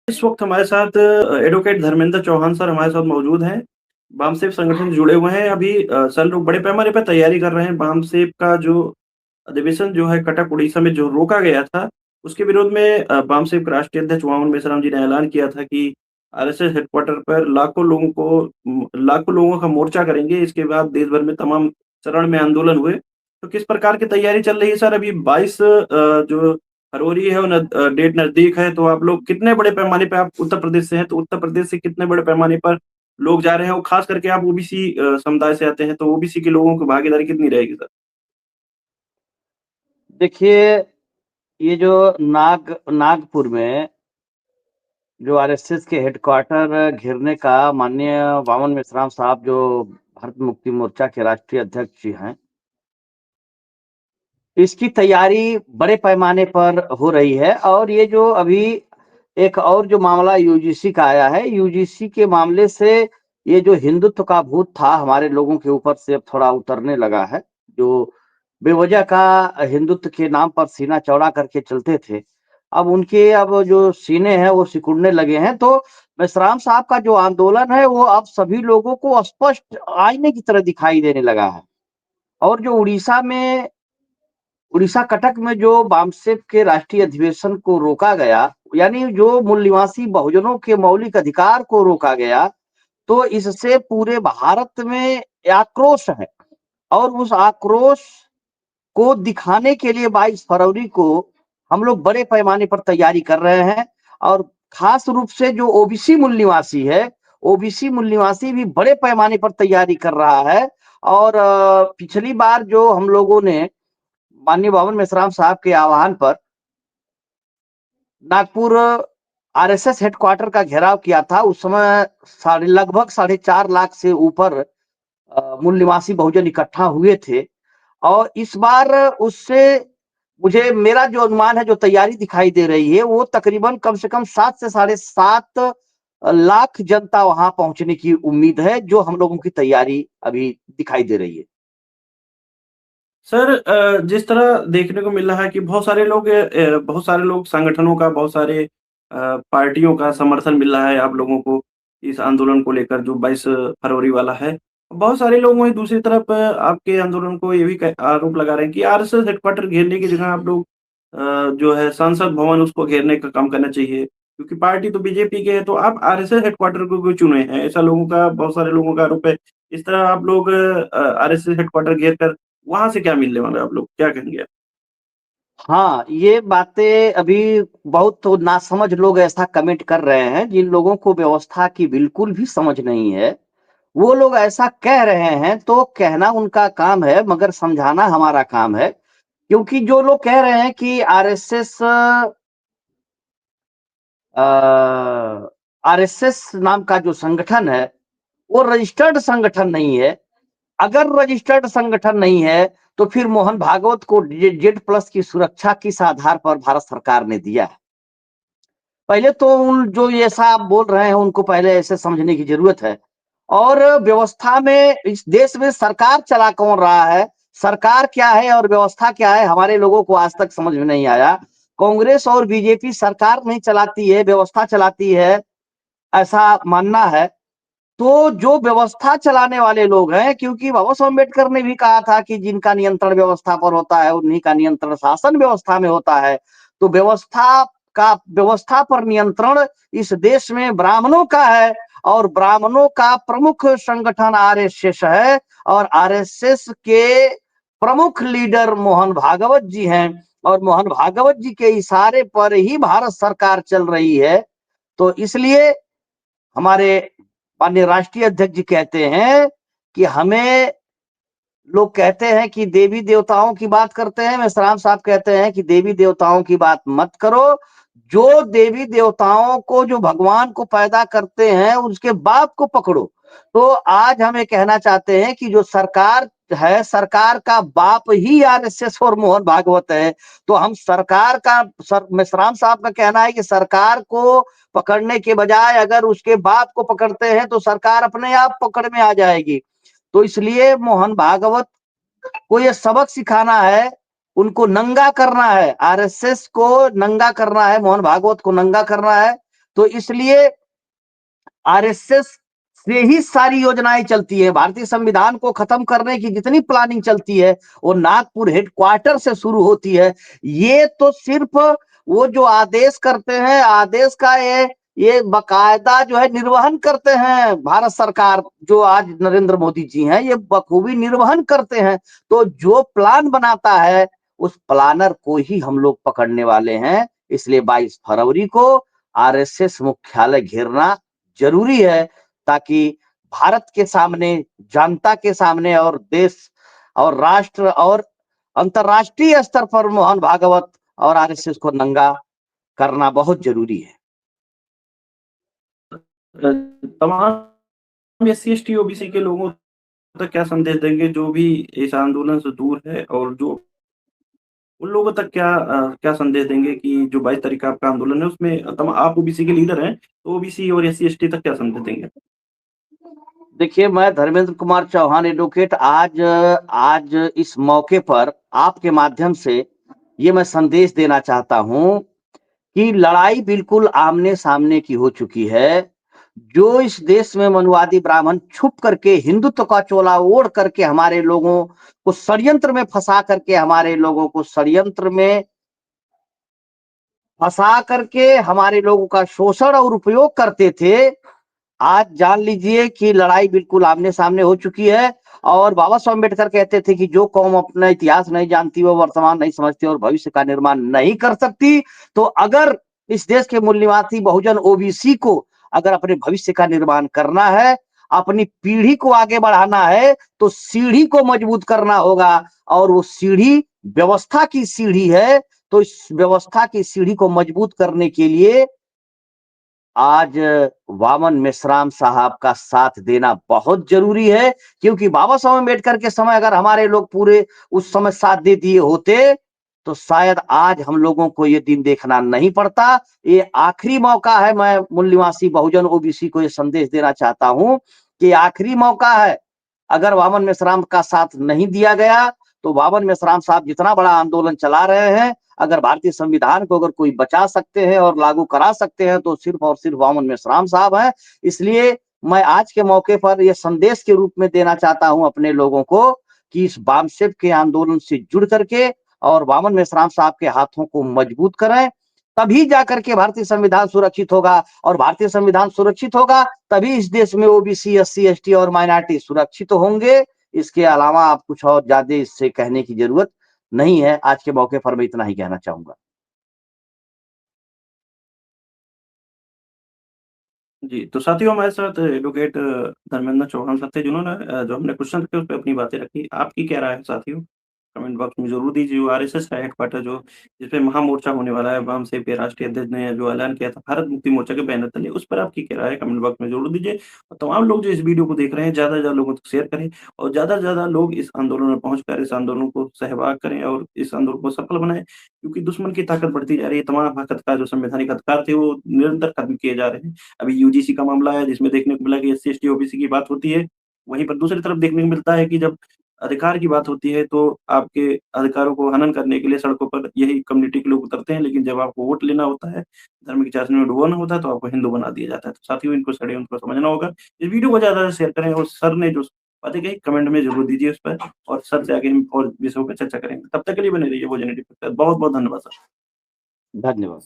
इस वक़्त हमारे साथ एडवोकेट धर्मेंद्र चौहान सर हमारे साथ मौजूद हैं। बामसेफ संगठन से जुड़े हुए हैं। अभी सर लोग बड़े पैमाने पे तैयारी कर रहे हैं। बामसेफ का जो अधिवेशन जो है कटक उड़ीसा में जो रोका गया था, उसके विरोध में बामसेफ के राष्ट्रीय अध्यक्ष वामन मेश्राम जी ने ऐलान किया था कि आरएसएस हेडक्वार्टर पर लाखों लोगों का मोर्चा करेंगे। इसके बाद देश भर में तमाम चरण में आंदोलन हुए। तो किस प्रकार की तैयारी चल रही है सर? अभी 22 जो फरवरी है, डेट नज़दीक है, तो आप लोग कितने बड़े पैमाने पे, आप उत्तर प्रदेश से हैं, तो उत्तर प्रदेश से कितने बड़े पैमाने पर लोग जा रहे हैं? और खास करके आप ओबीसी समुदाय से आते हैं, तो ओबीसी के लोगों की भागीदारी कितनी रहेगी सर? देखिए, ये जो नागपुर में जो आरएसएस के हेडक्वार्टर घेरने का माननीय वामन मेश्राम साहब जो भारत मुक्ति मोर्चा के राष्ट्रीय अध्यक्ष जी हैं, इसकी तैयारी बड़े पैमाने पर हो रही है और ये जो अभी एक और जो मामला यूजीसी का आया है, यूजीसी के मामले से ये जो हिंदुत्व का भूत था हमारे लोगों के ऊपर से अब थोड़ा उतरने लगा है। जो बेवजह का हिंदुत्व के नाम पर सीना चौड़ा करके चलते थे, अब जो सीने हैं वो सिकुड़ने लगे हैं। तो मेश्राम साहब का जो आंदोलन है वो अब सभी लोगों को स्पष्ट आईने की तरह दिखाई देने लगा है। और जो उड़ीसा कटक में जो बामसेफ के राष्ट्रीय अधिवेशन को रोका गया, यानी जो मूल निवासी बहुजनों के मौलिक अधिकार को रोका गया, तो इससे पूरे भारत में आक्रोश है। और उस आक्रोश को दिखाने के लिए 22 फरवरी को हम लोग बड़े पैमाने पर तैयारी कर रहे हैं। और खास रूप से जो ओबीसी मूल निवासी है, ओबीसी मूल निवासी भी बड़े पैमाने पर तैयारी कर रहा है। और पिछली बार जो हम लोगों ने माननीय वामन मेश्राम साहब के आह्वान पर नागपुर आरएसएस हेडक्वार्टर का घेराव किया था, उस समय लगभग 4.5 लाख से ऊपर मूल निवासी बहुजन इकट्ठा हुए थे। और इस बार उससे मुझे मेरा जो अनुमान है, जो तैयारी दिखाई दे रही है, वो तकरीबन कम से कम 7 से 7.5 लाख जनता वहां पहुंचने की उम्मीद है, जो हम लोगों की तैयारी अभी दिखाई दे रही है। सर जिस तरह देखने को मिल रहा है कि बहुत सारे लोग संगठनों का, बहुत सारे पार्टियों का समर्थन मिल रहा है आप लोगों को इस आंदोलन को लेकर जो 22 फरवरी वाला है। बहुत सारे लोग वहीं दूसरी तरफ आपके आंदोलन को ये भी आरोप लगा रहे हैं कि आरएसएस हेडक्वार्टर घेरने की जगह आप लोग जो है संसद भवन उसको घेरने का काम करना चाहिए। क्योंकि पार्टी तो बीजेपी के है, तो आप आरएसएस हेडक्वार्टर को क्यों चुने हैं? ऐसा बहुत सारे लोगों का आरोप है। इस तरह आप लोग आरएसएस हेडक्वार्टर घेर कर वहाँ से क्या मिलने वाला है? आप लोग क्या कहेंगे आप? हाँ, ये बातें अभी बहुत तो नासमझ लोग ऐसा कमेंट कर रहे हैं, जिन लोगों को व्यवस्था की बिल्कुल भी समझ नहीं है। वो लोग ऐसा कह रहे हैं, तो कहना उनका काम है, मगर समझाना हमारा काम है। क्योंकि जो लोग कह रहे हैं कि आरएसएस नाम का जो संगठन है, वो रजिस्टर्ड संगठन नहीं है। अगर रजिस्टर्ड संगठन नहीं है, तो फिर मोहन भागवत को जेड प्लस की सुरक्षा किस आधार पर भारत सरकार ने दिया है? पहले तो उन जो ये ऐसा आप बोल रहे हैं, उनको पहले ऐसे समझने की जरूरत है। और व्यवस्था में, इस देश में सरकार चला कौन रहा है, सरकार क्या है और व्यवस्था क्या है, हमारे लोगों को आज तक समझ में नहीं आया। कांग्रेस और बीजेपी सरकार नहीं चलाती है, व्यवस्था चलाती है, ऐसा मानना है। तो जो व्यवस्था चलाने वाले लोग हैं, क्योंकि बाबा साहब अम्बेडकर ने भी कहा था कि जिनका नियंत्रण व्यवस्था पर होता है, उन्हीं का नियंत्रण शासन व्यवस्था में होता है। तो व्यवस्था पर नियंत्रण इस देश में ब्राह्मणों का है। और ब्राह्मणों का प्रमुख संगठन आरएसएस है। और आरएसएस के प्रमुख लीडर मोहन भागवत जी हैं। और मोहन भागवत जी के इशारे पर ही भारत सरकार चल रही है। तो इसलिए हमारे माननीय राष्ट्रीय अध्यक्ष जी कहते हैं कि हमें, लोग कहते हैं कि देवी देवताओं की बात करते हैं, मेश्राम साहब कहते हैं कि देवी देवताओं की बात मत करो। जो देवी देवताओं को, जो भगवान को पैदा करते हैं, उसके बाप को पकड़ो। तो आज हम ये कहना चाहते हैं कि जो सरकार है, सरकार का बाप ही आरएसएस और मोहन भागवत है। तो हम सरकार का, मेश्राम साहब का कहना है कि सरकार को पकड़ने के बजाय अगर उसके बाप को पकड़ते हैं, तो सरकार अपने आप पकड़ में आ जाएगी। तो इसलिए मोहन भागवत को ये सबक सिखाना है, उनको नंगा करना है, आरएसएस को नंगा करना है, मोहन भागवत को नंगा करना है। तो इसलिए आरएसएस से ही सारी योजनाएं चलती है। भारतीय संविधान को खत्म करने की जितनी प्लानिंग चलती है वो नागपुर हेडक्वार्टर से शुरू होती है। ये तो सिर्फ वो जो आदेश करते हैं, आदेश का ये बाकायदा जो है निर्वहन करते हैं भारत सरकार, जो आज नरेंद्र मोदी जी हैं, ये बखूबी निर्वहन करते हैं। तो जो प्लान बनाता है उस प्लानर को ही हम लोग पकड़ने वाले हैं। इसलिए 22 फरवरी को आरएसएस मुख्यालय घेरना जरूरी है, ताकि भारत के सामने, जनता के सामने और देश और राष्ट्र और अंतरराष्ट्रीय स्तर पर मोहन भागवत और आरएसएस को नंगा करना बहुत जरूरी है। तमाम एससी एसटी ओबीसी के लोगों तक क्या संदेश देंगे जो भी इस आंदोलन से दूर है, और जो उन लोगों तक क्या संदेश देंगे कि जो 22 तारीख का आपका आंदोलन है उसमें आप ओबीसी के लीडर हैं, तो ओबीसी और एससी एसटी तक क्या संदेश देंगे? देखिए, मैं धर्मेंद्र कुमार चौहान एडवोकेट आज इस मौके पर आपके माध्यम से ये मैं संदेश देना चाहता हूं कि लड़ाई बिल्कुल आमने सामने की हो चुकी है। जो इस देश में मनुवादी ब्राह्मण छुप करके हिंदुत्व का चोला ओढ़ करके हमारे लोगों को षड्यंत्र में फंसा करके, हमारे लोगों को षड्यंत्र में फंसा करके हमारे लोगों का शोषण और उपयोग करते थे, आज जान लीजिए कि लड़ाई बिल्कुल आमने सामने हो चुकी है। और बाबा साहब अम्बेडकर कहते थे कि जो कौम अपना इतिहास नहीं जानती, वो वर्तमान नहीं समझती और भविष्य का निर्माण नहीं कर सकती। तो अगर इस देश के मूल निवासी बहुजन ओबीसी को अगर अपने भविष्य का निर्माण करना है, अपनी पीढ़ी को आगे बढ़ाना है, तो सीढ़ी को मजबूत करना होगा। और वो सीढ़ी व्यवस्था की सीढ़ी है। तो इस व्यवस्था की सीढ़ी को मजबूत करने के लिए आज वामन मेश्राम साहब का साथ देना बहुत जरूरी है। क्योंकि बाबा साहब अम्बेडकर के समय अगर हमारे लोग पूरे उस समय साथ दे दिए होते, तो शायद आज हम लोगों को ये दिन देखना नहीं पड़ता। ये आखिरी मौका है। मैं मूल निवासी बहुजन ओबीसी को ये संदेश देना चाहता हूं कि आखिरी मौका है। अगर वामन मेश्राम का साथ नहीं दिया गया, तो वामन मेश्राम साहब जितना बड़ा आंदोलन चला रहे हैं, अगर भारतीय संविधान को अगर कोई बचा सकते हैं और लागू करा सकते हैं, तो सिर्फ और सिर्फ वामन मेश्राम साहब हैं। इसलिए मैं आज के मौके पर यह संदेश के रूप में देना चाहता हूं अपने लोगों को कि इस बामसेफ के आंदोलन से जुड़ करके और वामन मेश्राम साहब के हाथों को मजबूत करें। तभी जाकर के भारतीय संविधान सुरक्षित होगा, और भारतीय संविधान सुरक्षित होगा तभी इस देश में ओबीसी, एससी, एसटी और माइनॉरिटी सुरक्षित होंगे। इसके अलावा आप कुछ और ज्यादा इससे कहने की जरूरत नहीं है। आज के मौके पर मैं इतना ही कहना चाहूंगा। जी, तो साथियों हमारे साथ एडवोकेट धर्मेंद्र चौहान साहब थे, जिन्होंने जो हमने क्वेश्चन रखे उस पे अपनी बातें रखी। आपकी क्या राय है साथियों? कमेंट बॉक्स में ज़रूर दीजिए। जो आरएसएस का हेडक्वार्टर जो जिसपे महामोर्चा होने वाला है, वामसेव के राष्ट्रीय अध्यक्ष ने जो ऐलान किया था भारत मुक्ति मोर्चा के बैनर तले, उस पर आपकी क्या राय है? कमेंट बॉक्स में ज़रूर दीजिए। और तमाम लोग जो इस वीडियो को देख रहे हैं, ज़्यादा से ज़्यादा लोगों तक शेयर करें, और ज़्यादा से ज़्यादा लोग इस आंदोलन में पहुँचकर इस आंदोलन को सहभाग करें और इस आंदोलन को सफल बनाएँ। क्योंकि दुश्मन की ताकत बढ़ती जा रही है, तमाम ताकत का जो संवैधानिक अधिकार थे वो निरंतर खत्म किए जा रहे हैं। अभी यूजीसी का मामला है जिसमें देखने को मिला कि एससी, एसटी, ओबीसी की बात होती है। वहीं पर दूसरी तरफ देखने को मिलता है कि जब अधिकार की बात होती है तो आपके अधिकारों को हनन करने के लिए सड़कों पर यही कम्युनिटी के लोग उतरते हैं, लेकिन जब आपको वोट लेना होता है, धर्म की चाशनी में डुबोना होता है, तो आपको हिंदू बना दिया जाता है। तो साथियों इनको षड्यंत्र को समझना होगा। इस वीडियो को ज़्यादा से शेयर करें, और सर ने जो बातें कही कमेंट में ज़रूर दीजिए उस पर, और सर से आगे हम और विषयों पे चर्चा करेंगे। तब तक के लिए बने रहिए भोजन टिप। बहुत-बहुत धन्यवाद सर। धन्यवाद।